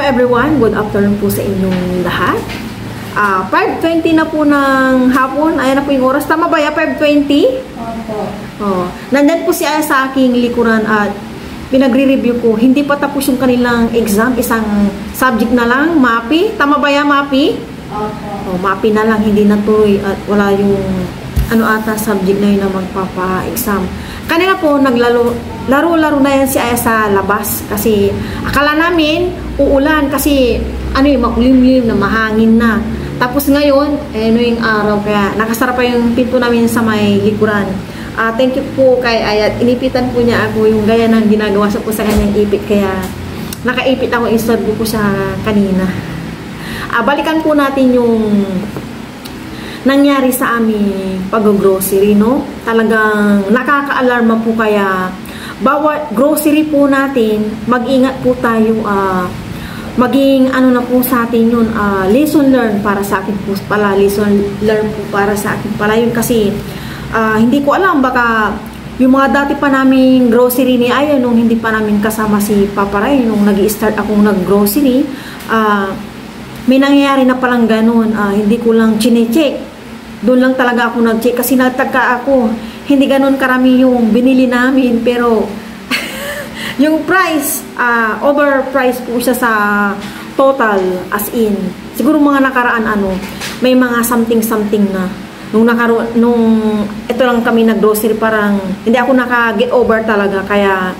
everyone, good afternoon po sa inyong lahat. 5:20 na po ng hapon. Ayan na po yung oras. Tama ba ya? 5:20? Opo. Oh, nandyan po si Aya sa aking likuran at pinagre-review ko. Hindi pa tapos yung kanilang exam. Isang subject na lang, MAPI. Tama ba ya, MAPI? Opo. Oh, MAPI na lang, hindi natuloy at wala yung subject na yun na magpapa-exam. Kanina po, laro-laro na yan si Aya sa labas kasi akala namin uulan kasi makulimlim na, mahangin na. Tapos ngayon, yung araw, kaya nakasara pa yung pinto namin sa may likuran. Thank you po kay Aya. Inipitan po niya ako yung gaya ng ginagawa po sa kanyang ipit, kaya nakaipit ako, istorbo ko siya kanina. Balikan po natin yung nangyari sa aming pag-grocery, no? Talagang nakaka-alarma po, kaya bawat grocery po natin, mag-ingat po tayo, maging na po sa atin yun, lesson learned para sa akin po pala, lesson learned po para sa akin pala yun, kasi hindi ko alam, baka yung mga dati pa naming grocery ni Aya, nung hindi pa namin kasama si Papa Ray, nung nag-i-start akong nag-grocery, may nangyayari na palang ganun. Hindi ko lang chine-check. Doon lang talaga ako nag-check kasi natagka ako. Hindi ganun karami yung binili namin, pero yung price, overpriced po siya sa total, as in. Siguro mga nakaraan may mga something na. Nung ito lang kami nag-grocery, parang hindi ako naka-get over talaga, kaya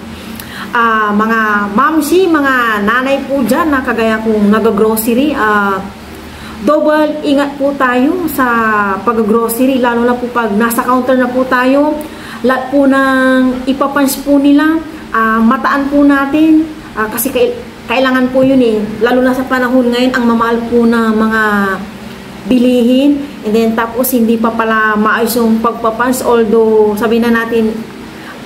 mga mamsi, mga nanay po dyan na kagaya kong nag-grocery, double ingat po tayo sa pag-grocery, lalo na po pag nasa counter na po tayo. Lahat po ng ipapans po nila, mataan po natin, kasi kailangan po yun lalo na sa panahon ngayon, ang mamahal po na mga bilihin, and then tapos hindi pa pala maayos yung pagpapans, although sabihin na natin,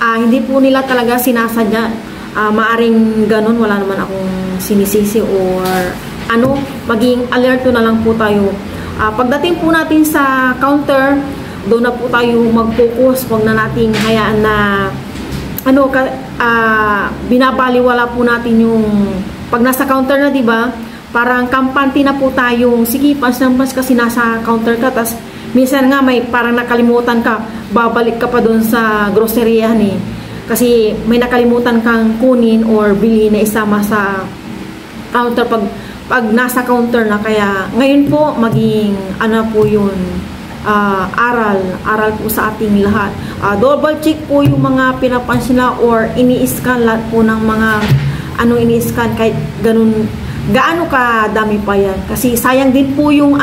hindi po nila talaga sinasadya. Maaring ganun, wala naman akong sinisisi or maging alerto na lang po tayo. Pagdating po natin sa counter, doon na po tayo mag-focus. Huwag na nating hayaan na binabaliwala po natin yung pag nasa counter na, diba? Parang kampante na po tayong sige, pas kasi nasa counter ka, tas minsan nga may parang nakalimutan ka, babalik ka pa doon sa groceryahan kasi may nakalimutan kang kunin or bili na isama sa counter pag nasa counter na. Kaya ngayon po maging po yun, aral po sa ating lahat. Double check po yung mga pinapansin nila or ini-scan lahat po ng mga ini-scan, kahit gaano ka dami pa yan, kasi sayang din po yung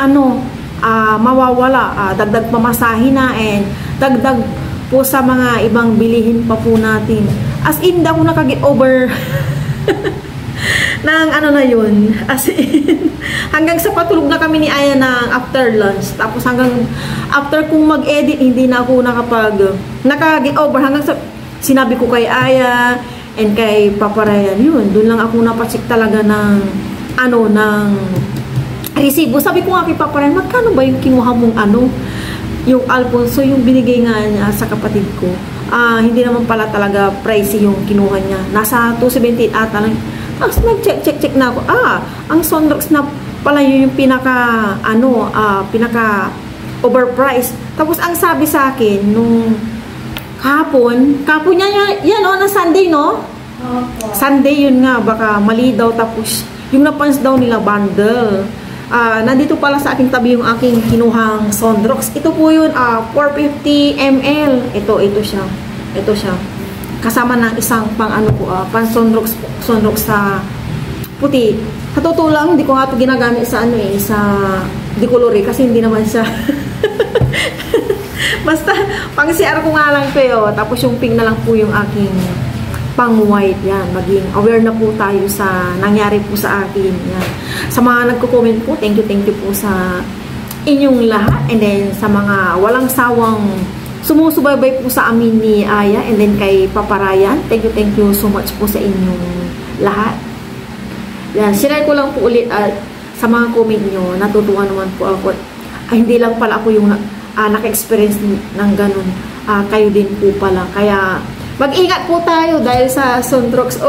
mawawala, dagdag pamasahe na and dagdag po sa mga ibang bilihin pa po natin. As in, ako nakag-get over ng na yun. As in, hanggang sa patulog na kami ni Aya ng after lunch. Tapos hanggang after kong mag-edit, hindi na ako naka-get over. Hanggang sa sinabi ko kay Aya and kay Papa Ryan, yun, doon lang ako napacheck talaga ng ng resibo. Sabi ko nga kay Papa Ryan, magkano ba yung kinuha mong yung Alfonso, yung binigay nga niya sa kapatid ko. Hindi naman pala talaga pricey yung kinuha niya. Nasa 278 ata lang. Tapos nag-check na ako. Ang Sonrox na pala yun yung pinaka overpriced. Tapos ang sabi sa akin nung kahapon niya yan na Sunday, no? Opo. Sunday yun nga, baka mali daw, tapos yung napans daw nila bundle. Nandito pala sa aking tabi yung aking kinuhang Sonrox. Ito po yun, 450 ml. Ito siya. Kasama ng isang pang pan Sonrox sa puti. Sa totoo lang, hindi ko nga ito ginagamit sa sa decolore kasi hindi naman siya. Basta, pang CR ko nga lang ito. Tapos yung pink na lang po yung aking pang white. Yan, maging aware na po tayo sa nangyari po sa akin. Yan. Sa mga nagko-comment po, thank you po sa inyong lahat, and then sa mga walang sawang sumusubaybay po sa amin ni Aya, and then kay Papa Ryan, thank you so much po sa inyong lahat. Yan, share ko lang po ulit sa mga comment nyo, natutuwa naman po ako. Hindi lang pala ako yung naka-experience ng ganun, kayo din po pala. Kaya mag-ingat po tayo dahil sa Sonrox.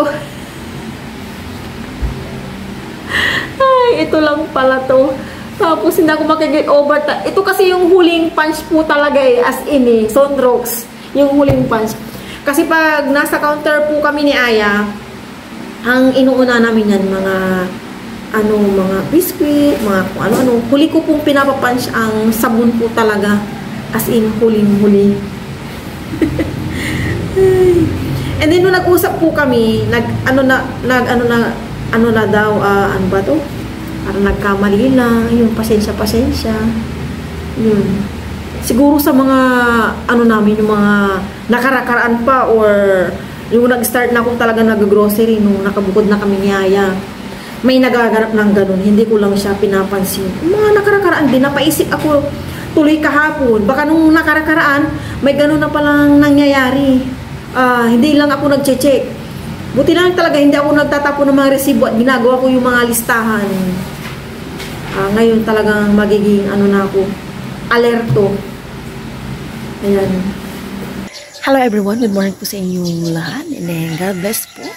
Ay, ito lang pala to. Tapos hindi ako makikita over. Ito kasi yung huling punch po talaga eh. As in eh. Sunrocks. Yung huling punch. Kasi pag nasa counter po kami ni Aya, ang inuuna namin yan, mga mga biscuit, mga kung ano-ano. Huli ko pong pinapapunch ang sabon po talaga. As in, huling-huli. And then, nung nag-usap po kami, ano na daw, ano ba to? Parang nagkamali lang, yung pasensya. Yun. Siguro sa mga, namin, yung mga nakarakaraan pa, or yung nag-start na akong talaga nag-grocery, nung nakabukod na kami ni Aya, may nagaganap ng ganun, hindi ko lang siya pinapansin. Mga nakarakaraan din, napaisip ako tuloy kahapon. Baka nung nakarakaraan, may ganun na palang nangyayari. Hindi lang ako nag-check. Buti lang talaga, hindi ako nagtatapon ng mga resibo at ginagawa ko yung mga listahan. Ngayon talagang magiging na ako, alerto. Ayan. Hello everyone, good morning po sa inyong lahat. And then, God bless po.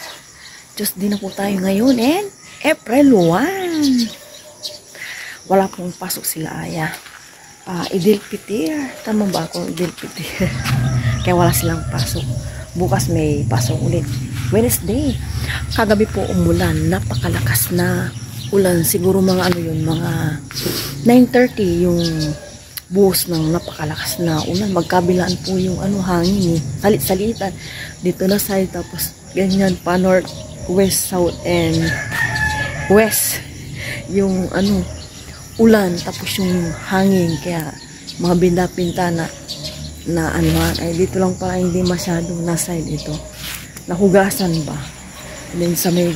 Diyos din na po tayo ngayon. And April 1. Wala pong pasok sila Aya. Idil Pitir. Tama ba ako? Idil Pitir. Kaya wala silang pasok. Bukas may pasok ulit. Wednesday. Kagabi po umulan. Napakalakas na ulan. Siguro mga mga 9:30 yung buhos ng napakalakas na ulan. Magkabilaan po yung hangin. Salit-salitan. Dito na side. Tapos ganyan pa north, west, south, and west yung ulan, tapos yung hangin, kaya mga binda-pintana na ay dito lang pala hindi masyadong nasa ito, nahugasan ba. And then sa may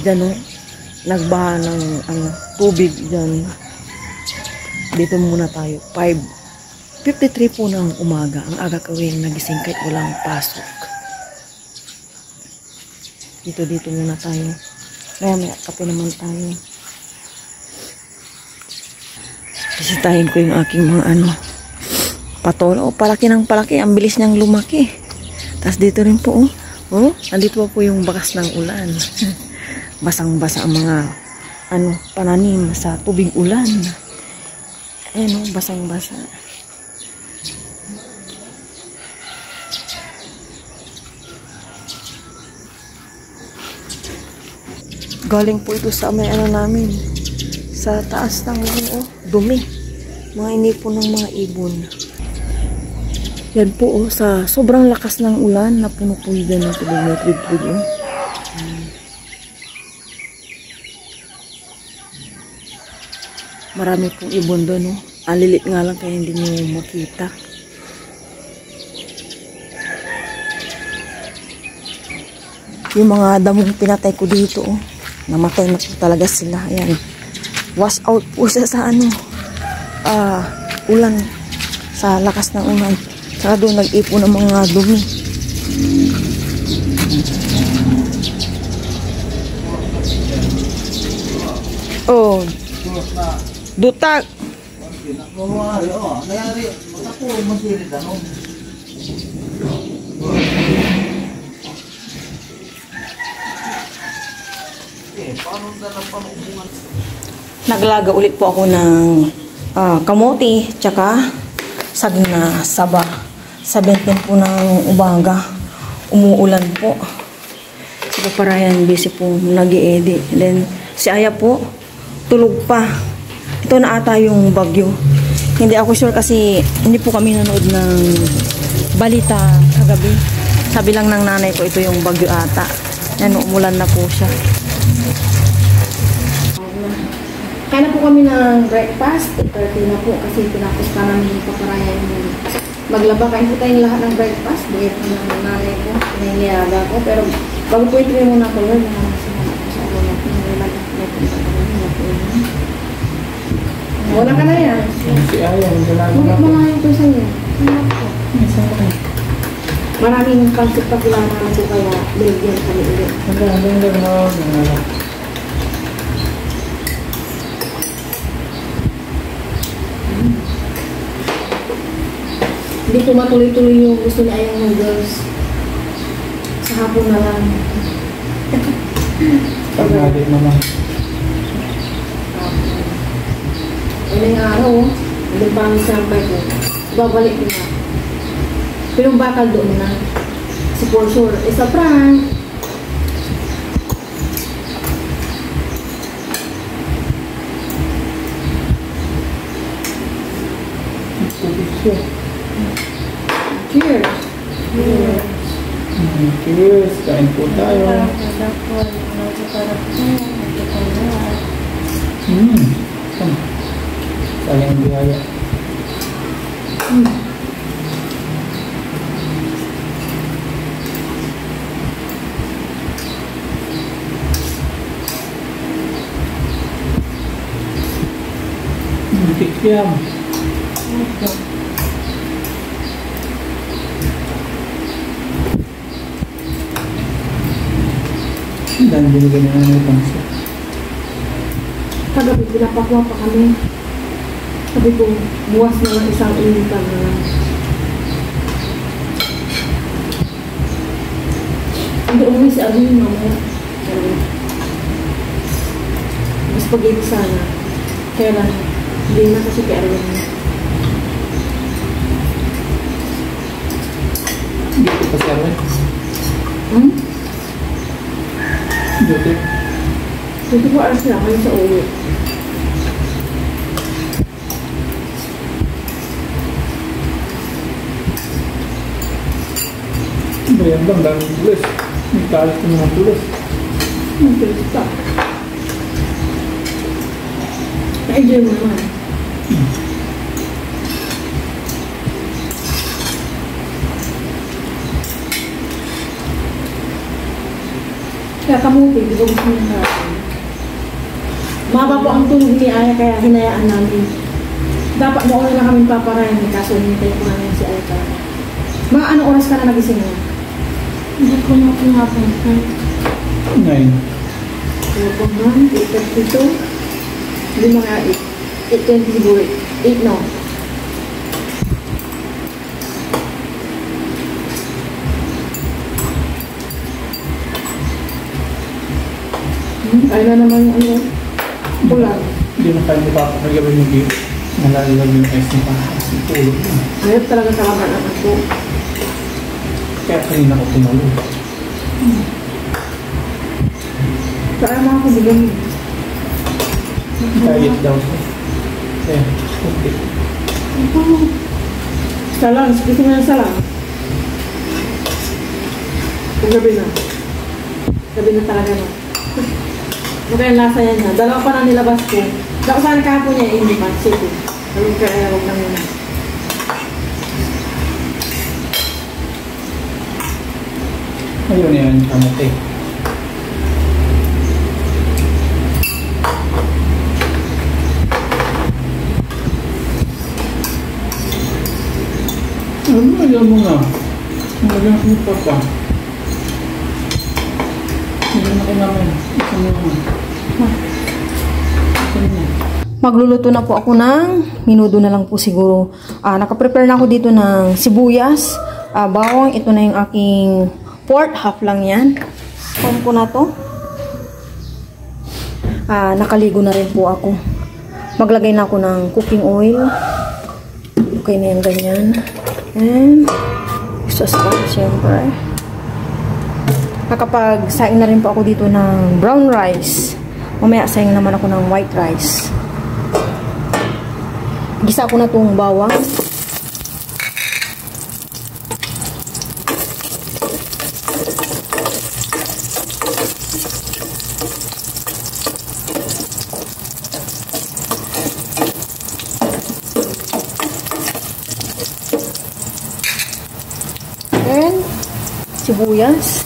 nagbaha ng tubig dyan. Dito muna tayo. 5:53 po ng umaga, ang aga kawing nagising kahit walang pasok. Dito muna tayo. May kape naman tayo. Bisitahin ko yung aking mga patolo. Palaki ng palaki. Ang bilis niyang lumaki. Tapos dito rin po, nandito po yung bakas ng ulan. Basang-basa ang mga pananim sa tubig ulan. Ayan basang-basa. Galing po ito sa may namin. Sa taas ng dumi. Mga inipon ng mga ibon. Yan po sa sobrang lakas ng ulan, napuno po yun ng tubig na tubig. Marami pong ibon doon. Alilit nga lang kaya hindi nyo makita. Yung mga damong pinatay ko dito, namatay na po talaga sila. Ayan. Wash out po siya sa ulan. Sa lakas ng ulan. Saka doon nag-ipon ng mga dumi. Dutag. Naglaga ulit po ako ng kamote tsaka saging na saba. 7:10 po ng umaga. Umuulan po. Si Paparayan busy po nag-i-edit. Then si Aya po tulog pa. Ito na ata yung bagyo. Hindi ako sure kasi hindi po kami nanood ng balita kagabi. Sabi lang ng nanay ko ito yung bagyo ata. Yan, umulan na po siya. Kaya na po kami ng breakfast. 8:30 na po kasi tinapos pa namin yung Paparayan maglaba. Kain po tayong lahat ng breakfast. Bigay po ng nanay ko. Pinahiliyaga ko. Pero bago po ito yung muna ko yun. Wala ka na yan. Si Aya, Mukit mo nga ito sa'yo. Maraming concept pa kailangan ko kaya binigyan kami ulit. Hindi po matuloy-tuloy yung gusto ni Ayang noodles. Sa hapon na lang. Pag-adik naman. Ayun na yung araw, andun pa kami sa sampay ko. Babalik ko na. Pero yung bakal doon na. Si for sure, isa prank. Cheers. Cheers. Cheers. Kain po tayo. Sayang biyaya. Kikiam. Dan binigyan na ng pansa. Kagabi, pinapakwa pa kami. Sabi ko, buwas na lang isang initan na lang. Hindi umuwi si Arvin, mamaya. Mas pag-ibig sana. Kaya lang, hindi na kasi kay Arvin. Dito pa siya rin. Dito. 24 hours na kayo sa uwi. Bayan bang daming tulis. May kalat ng mga tulis. Ang tulis ka. Na-enjoy mo naman. Kaya kamuti, di ba gusto niya natin? Maba po ang tulog ni Aya, kaya hinayaan namin. Dapat mauna na kami paparayan, kaso hinintay ko namin si Aya. Mga anong oras ka na nagising mo? Hindi ko na pinapansin. 9. Opo man, 8:32. Hindi mga 8:20 siguro. 8 no? Ay na naman yung ano, ulan. Hindi na tayo mapapakagawin yung game. Nalalag yung ice na pahas. Tulog na. Ayot talaga talaga ang ako. Kaya kanina ko tumalo. Kaya mga kubigan. Diet daw siya. Kaya, okay. Salang, gusto mo ng salang? Kung gabi na. Gabi na talaga na. Ano yung lasa niya? Dalawa pa na nilabas ko. Saan kahapon niya, hindi pa. Sige. Sabi kaya huwag na muna. Ayun yan, kamote. Alam mo na. Magagang kita pa. Hindi na namin. Isa mo naman. Magluluto na po ako ng minudo na lang po siguro. Nakaprepare na ako dito ng sibuyas, bawang. Ito na yung aking pork. Half lang yan. Pan ko na to. Nakaligo na rin po ako. Maglagay na ako ng cooking oil. Okay na yan ganyan. And sauce pa siyempre. Nakapag-saing na rin po ako dito ng brown rice. Mamaya saing naman ako ng white rice. Gisa ko na itong bawang. And sibuyas.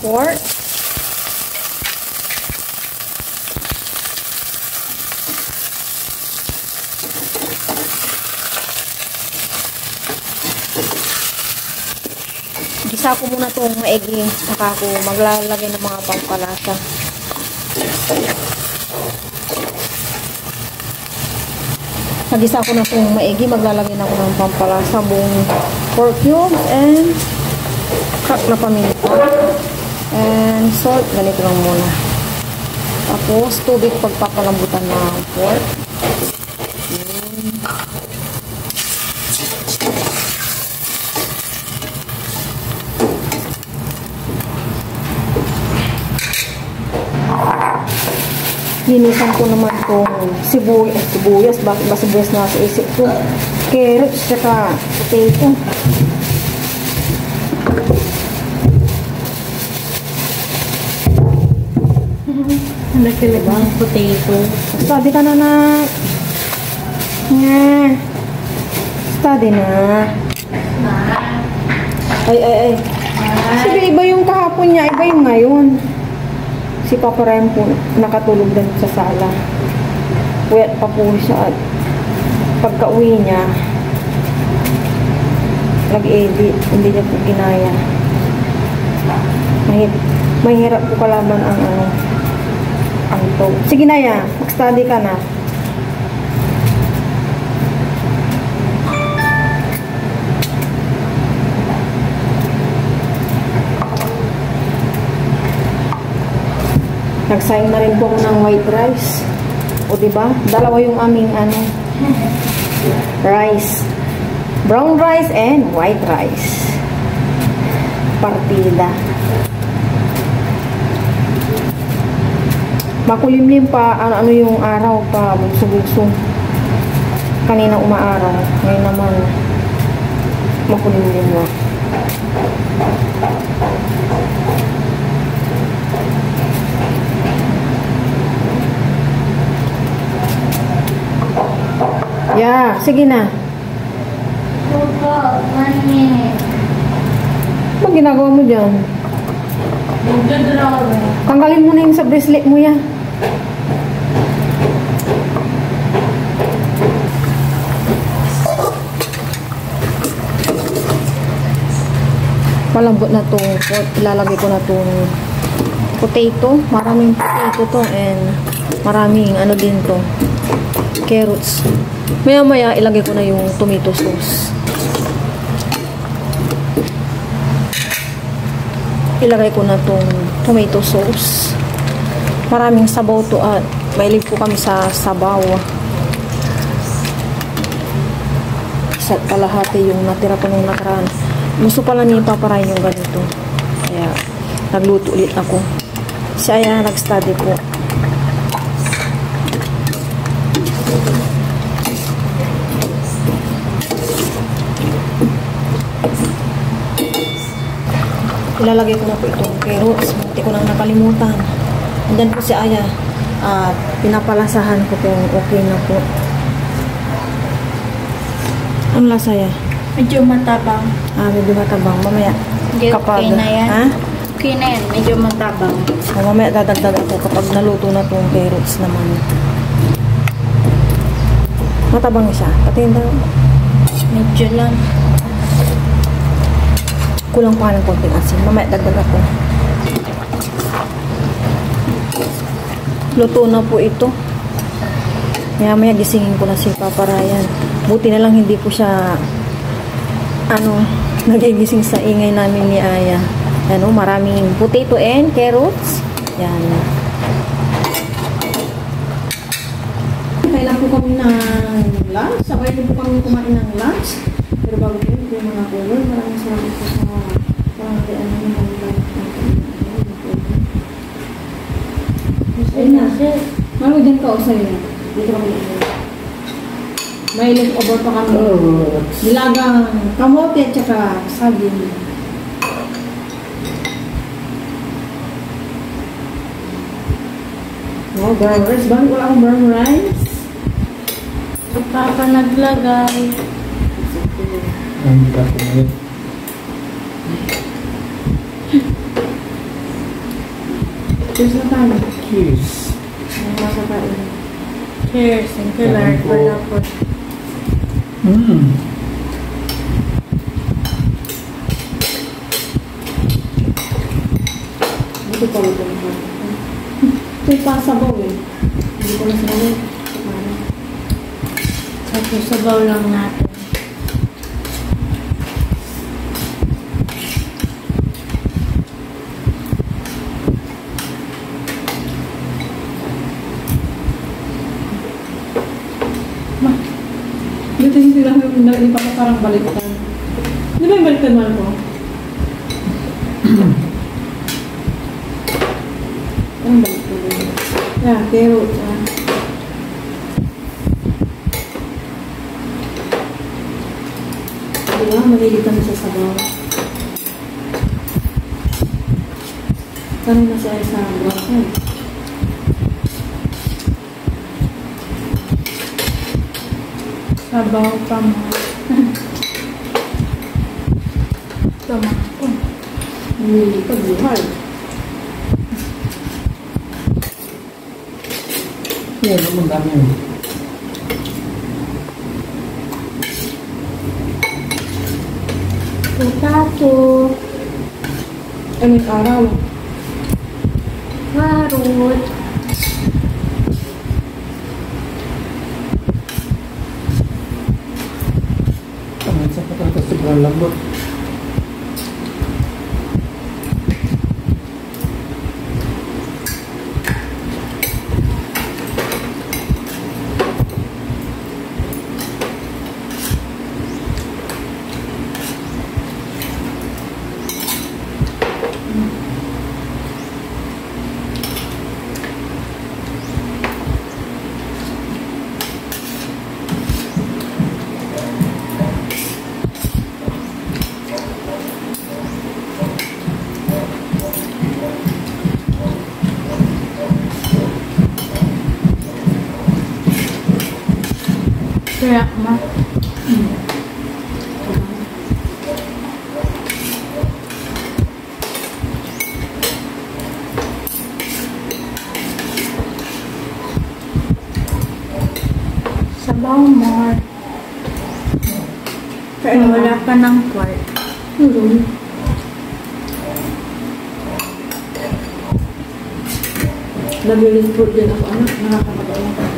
Pork. Gisa ko muna itong maigi, saka ako maglalagay ng mga pampalasa. Nagisa ko na itong maigi. Maglalagay na ako ng pampalasa, buong pork cubes, and cracked na paminta. And salt. Ganito lang muna. Tapos, tubig pagpapalambutan ng pork. Linisan ko naman itong sibuyas. Bakit ba sibuyas na sa isip ko? Carrots, saka potato. Nakilig ang potato. Study ka na na. Nga. Study na. Ay. Sige, iba yung kahapon niya. Iba yung ngayon. Si Papa Ryan po nakatulog din sa sala. Puyat pa po siya at pagka-uwi niya nag-edit. Hindi niya po ginaya. Mahirap po kalaban ang ang to. Sige na ya, mag-study ka na. Nagsayang na rin po ako ng white rice. O diba? Dalawa yung aming rice. Brown rice and white rice. Partida. Makulimlim pa ano yung araw pa bugso-bugso. Kanina umaaraw. Ngayon naman makulimlim na. Yeah, sige na. Opo, 1 minute. Ano ginagawa mo dyan? Magdodrawing. Tanggalin mo na yung sa bracelet mo yan. Malambot na itong ilalagay ko na itong potato. Maraming potato to and maraming ano din to, carrots. Maya maya ilagay ko na yung tomato sauce. Ilagay ko na tong tomato sauce. Maraming sabaw to at mahilig po kami sa sabaw. Sa kalahati yung natira ko nung nakaraan. Gusto pala ni Papa Ryan yung ganito. Kaya nagluto ulit ako. Siya nag-study po. Ilalagay ko na po itong carrots. Hindi ko nang nakalimutan. Andyan po si Aya. At pinapalasahan ko kung okay na po. Ang lasa ya? Medyo matabang. Medyo matabang. Mamaya. Hindi, okay na yan. Ha? Okay na yan. Medyo matabang. Mamaya dadagdag ako kapag naluto na itong carrots naman. Matabang siya. Patingin daw. Medyo lang. Kulang pa ng konting asin. Mamaya dagdag ako. Luto na po ito. Maya gisingin ko na si Papa Ryan. Buti na lang hindi po siya nagigising sa ingay namin ni Aya. Maraming potato and carrots. Yan. Kailan po kami ng lunch. Sabay po kami kumain ng lunch. Pero bago po yung mga color, maraming salamat po sa pangangkian namin ng lunch. Ayun na. Malo dyan ka o sa'yo. Dito kami dito. May leftover pa kami. Nilagang kamote at saka saging. Oh, brown rice. Bakit wala akong brown rice? Papa naglagay. Ang dito ulit. Cheers na tayo. Cheers. Ang nasa kain. Cheers. Thank you, Lord, for the food. Dito pa rin. Ako'y pasabaw eh. Hindi ko na sinabi. Tapos sabaw lang natin. Dito hindi lang yung iba ko parang baliktad. Di ba yung baliktad mahal ko? Ang baliktad yun. Yeah, pero diba? Mahilig kami sa sabaw. Kanina siya sa broken. Sabaw pa mo. Tomato. Mahilig ka buhay. Yan, ang dami yun. Potato. Anong araw? Carrot. Tamad sa patatas, sobrang lambot. Kaya ma. Sabaw more. Kaya Wala ka ng pork. Nabilis po din ako. Nakakabagaw.